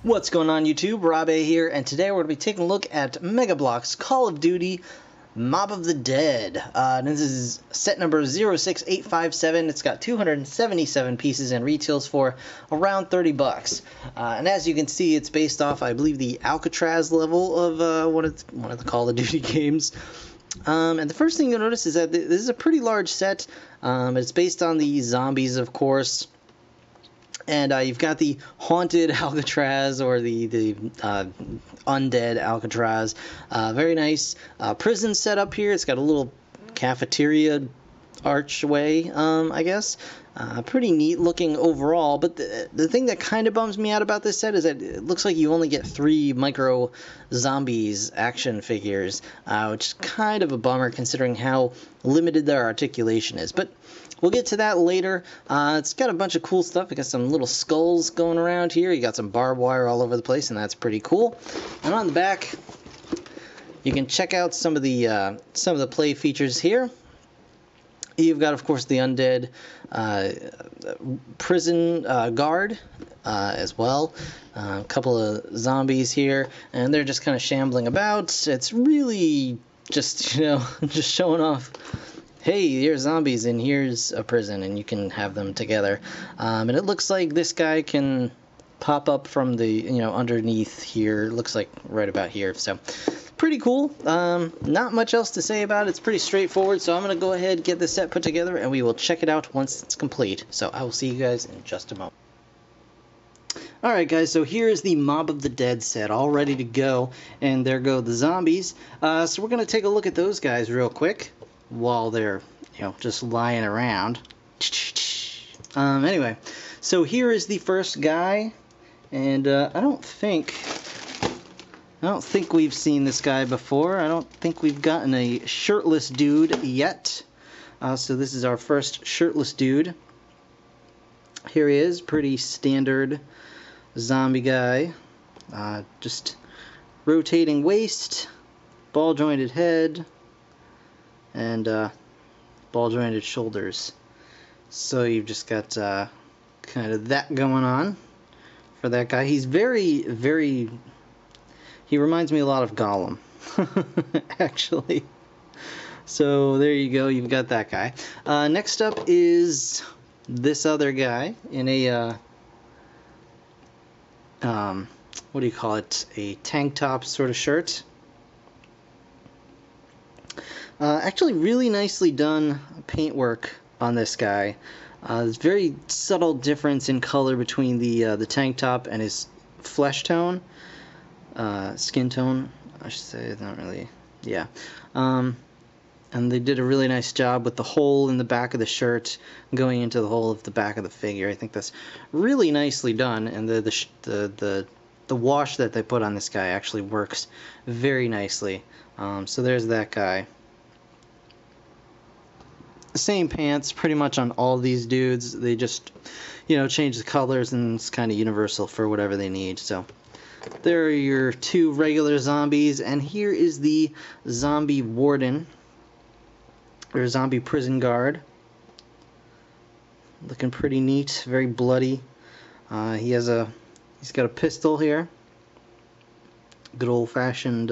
What's going on YouTube? Rob A here, and today we're going to be taking a look at Mega Bloks Call of Duty Mob of the Dead. This is set number 06857. It's got 277 pieces and retails for around 30 bucks. And as you can see, it's based off, I believe, the Alcatraz level of one of the Call of Duty games. And the first thing you'll notice is that this is a pretty large set. It's based on the zombies, of course. And you've got the haunted Alcatraz, or the undead Alcatraz. Very nice prison set up here. It's got a little cafeteria archway, I guess. Pretty neat looking overall. But the thing that kind of bums me out about this set is that it looks like you only get 3 micro zombies action figures, which is kind of a bummer considering how limited their articulation is. But we'll get to that later. It's got a bunch of cool stuff. You got some little skulls going around here. You got some barbed wire all over the place, and that's pretty cool. And on the back, you can check out some of the play features here. You've got, of course, the undead prison guard as well. A couple of zombies here, and they're just kind of shambling about. It's really just, just showing off. Hey, here's zombies and here's a prison, and you can have them together. And it looks like this guy can pop up from the, underneath here. It looks like right about here. So, pretty cool. Not much else to say about it. It's pretty straightforward. So I'm going to go ahead and get this set put together, and we will check it out once it's complete. So I will see you guys in just a moment. Alright guys, so here is the Mob of the Dead set, all ready to go. And there go the zombies. So we're going to take a look at those guys real quick while they're, just lying around. Anyway, so here is the first guy, and I don't think we've seen this guy before. I don't think we've gotten a shirtless dude yet. So this is our first shirtless dude. Here he is, pretty standard zombie guy. Just rotating waist, ball jointed head, and ball jointed shoulders. So you've just got kind of that going on for that guy. He's very, very... He reminds me a lot of Gollum, actually. So there you go, you've got that guy. Next up is this other guy in a, what do you call it? A tank top sort of shirt. Actually really nicely done paintwork on this guy. There's very subtle difference in color between the tank top and his flesh tone. Skin tone, I should say. It's not really, yeah. And they did a really nice job with the hole in the back of the shirt going into the hole of the back of the figure. I think that's really nicely done, and the wash that they put on this guy actually works very nicely. So there's that guy. Same pants pretty much on all these dudes. They just, change the colors, and it's kind of universal for whatever they need. So there are your 2 regular zombies, and here is the zombie warden, or zombie prison guard. Looking pretty neat, very bloody. He's got a pistol here. Good old-fashioned,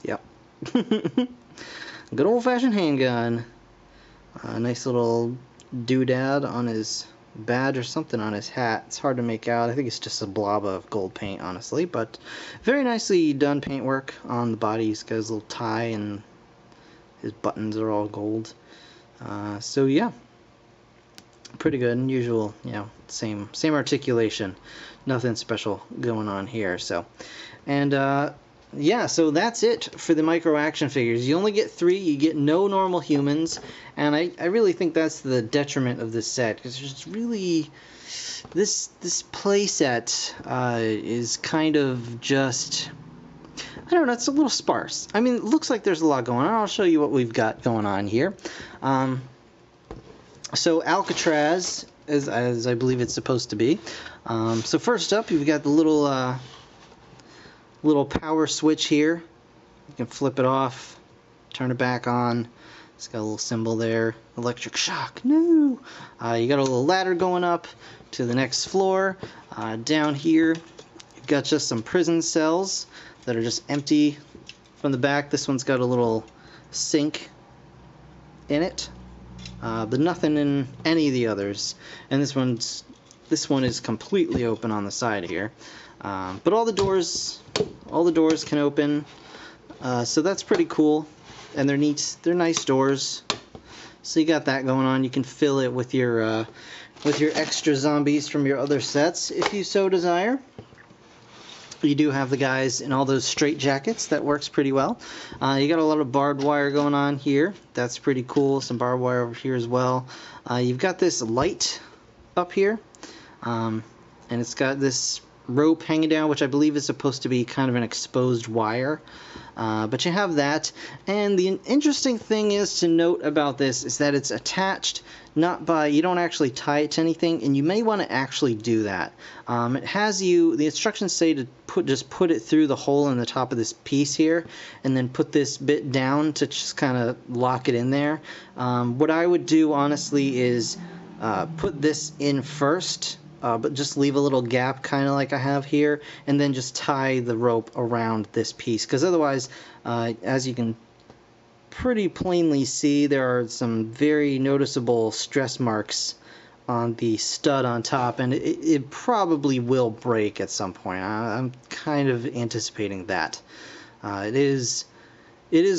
yep. Good old-fashioned handgun. Nice little doodad on his badge or something on his hat. It's hard to make out. I think it's just a blob of gold paint, honestly, but very nicely done paintwork on the body. He's got his little tie, and his buttons are all gold. So yeah, pretty good. Unusual, same articulation. Nothing special going on here. So, and yeah, so that's it for the micro action figures. You only get 3. You get no normal humans, and I really think that's the detriment of this set, because there's really this play set is kind of just, I don't know, it's a little sparse. I mean, it looks like there's a lot going on. I'll show you what we've got going on here. So Alcatraz, as I believe it's supposed to be. So first up, you've got the little power switch here. You can flip it off, turn it back on. It's got a little symbol there. Electric shock. No! You got a little ladder going up to the next floor. Down here, you've got just some prison cells that are just empty from the back. This one's got a little sink in it, but nothing in any of the others. And this one is completely open on the side here. But all the doors can open, so that's pretty cool. And they're neat. They're nice doors. So you got that going on. You can fill it with your extra zombies from your other sets if you so desire. You do have the guys in all those straight jackets. That works pretty well. You got a lot of barbed wire going on here. That's pretty cool. Some barbed wire over here as well. You've got this light up here, and it's got this rope hanging down, which I believe is supposed to be kind of an exposed wire. But you have that, and the interesting thing is to note about this is that it's attached not by, you don't actually tie it to anything, and you may want to actually do that. It has the instructions say to just put it through the hole in the top of this piece here, and then put this bit down to just kind of lock it in there. What I would do honestly is put this in first, but just leave a little gap kind of like I have here, and then just tie the rope around this piece, because otherwise, as you can pretty plainly see, there are some very noticeable stress marks on the stud on top, and it probably will break at some point. I'm kind of anticipating that. It is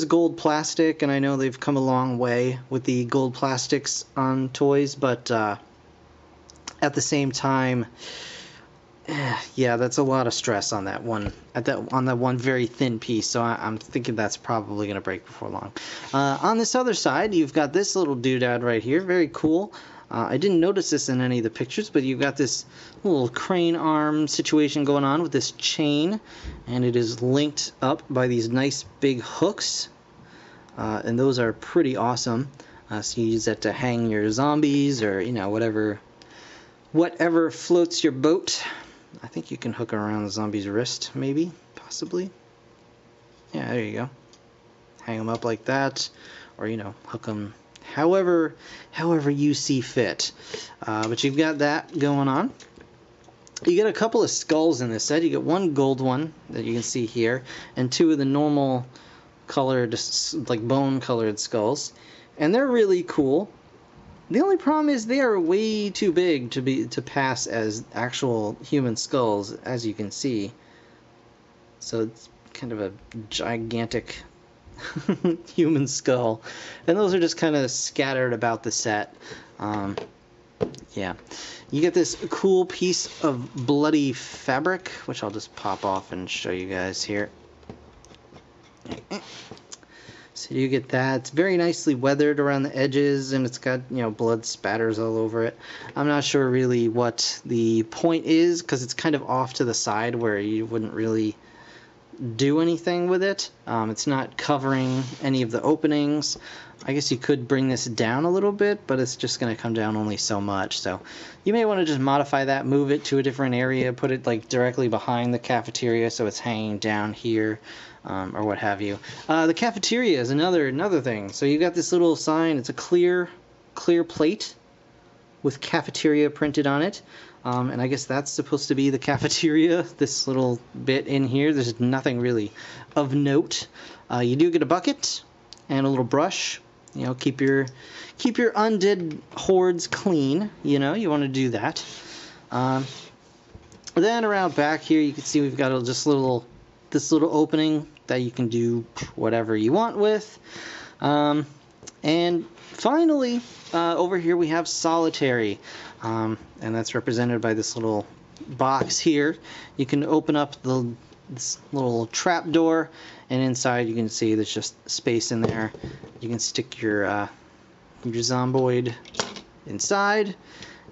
gold plastic, and I know they've come a long way with the gold plastics on toys, but at the same time, yeah, that's a lot of stress on that one, on that one very thin piece. So I'm thinking that's probably going to break before long. On this other side, you've got this little doodad right here. Very cool. I didn't notice this in any of the pictures, but you've got this little crane arm situation going on with this chain, and it is linked up by these nice big hooks, and those are pretty awesome. So you use that to hang your zombies, or whatever floats your boat. I think you can hook it around the zombie's wrist, maybe, possibly. Yeah, there you go. Hang them up like that, or hook them however you see fit. But you've got that going on. You get a couple of skulls in this set. You get one gold one that you can see here, and two of the normal colored, like bone colored skulls, and they're really cool. The only problem is they are way too big to pass as actual human skulls, as you can see. So it's kind of a gigantic human skull, and those are just kind of scattered about the set. Yeah, you get this cool piece of bloody fabric, which I'll just pop off and show you guys here. So you get that. It's very nicely weathered around the edges, and it's got, blood spatters all over it. I'm not sure really what the point is, because it's kind of off to the side where you wouldn't really do anything with it. It's not covering any of the openings. I guess you could bring this down a little bit, but it's just going to come down only so much. So you may want to just modify that, move it to a different area, put it like directly behind the cafeteria so it's hanging down here. Or what have you. The cafeteria is another thing. So you got this little sign. It's a clear plate with cafeteria printed on it. And I guess that's supposed to be the cafeteria. This little bit in here. There's nothing really of note. You do get a bucket and a little brush. Keep your undead hordes clean. You want to do that. Then around back here, you can see we've got this little opening that you can do whatever you want with. And finally, over here we have solitary, and that's represented by this little box here. You can open up this little trap door, and inside you can see there's just space in there. You can stick your zomboid inside,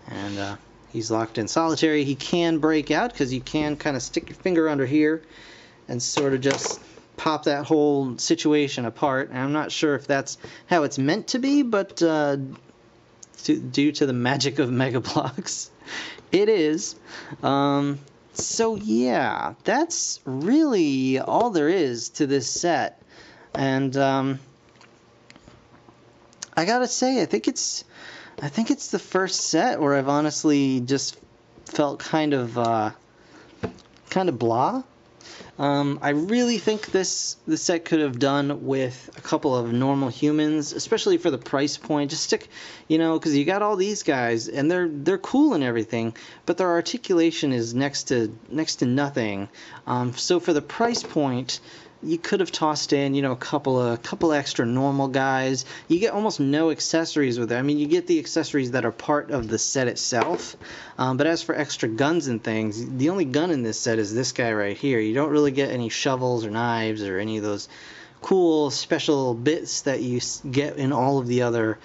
and he's locked in solitary. He can break out, because you can kind of stick your finger under here and sort of just pop that whole situation apart. And I'm not sure if that's how it's meant to be, but due to the magic of Mega Bloks, it is. So yeah, that's really all there is to this set. And I gotta say, I think it's the first set where I've honestly just felt kind of blah. I really think this set could have done with a couple of normal humans, especially for the price point. Just stick, because you got all these guys and they're cool and everything, but their articulation is next to nothing. So for the price point, you could have tossed in, a couple extra normal guys. You get almost no accessories with it. I mean, you get the accessories that are part of the set itself. But as for extra guns and things, the only gun in this set is this guy right here. You don't really get any shovels or knives or any of those cool special bits that you get in all of the other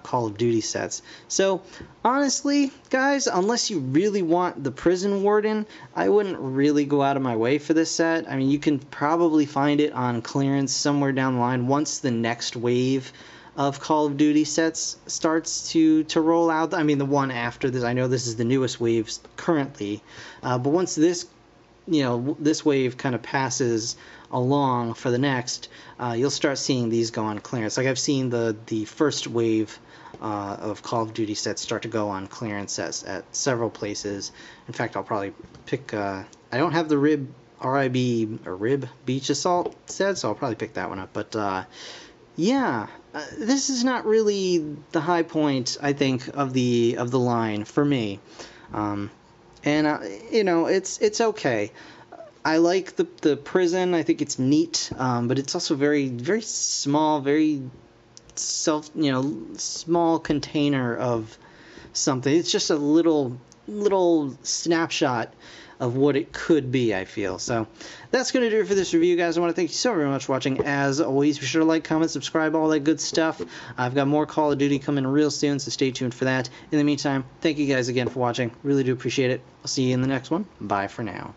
Call of Duty sets. So honestly, guys, unless you really want the prison warden, I wouldn't really go out of my way for this set. I mean, you can probably find it on clearance somewhere down the line once the next wave of Call of Duty sets starts to roll out. I mean, the one after this, I know this is the newest wave currently, but once this this wave kind of passes along for the next, you'll start seeing these go on clearance. Like I've seen the first wave of Call of Duty sets start to go on clearance at several places. In fact, I'll probably pick, I don't have the RIB Beach Assault set, so I'll probably pick that one up. But yeah, this is not really the high point, I think, of the line for me. And it's okay. I like the prison. I think it's neat, but it's also very, very small, very small container of something. It's just a little snapshot of what it could be, I feel. So that's going to do it for this review, guys. I want to thank you so very much for watching. As always, be sure to like, comment, subscribe, all that good stuff. I've got more Call of Duty coming real soon, so stay tuned for that. In the meantime, thank you guys again for watching. Really do appreciate it. I'll see you in the next one. Bye for now.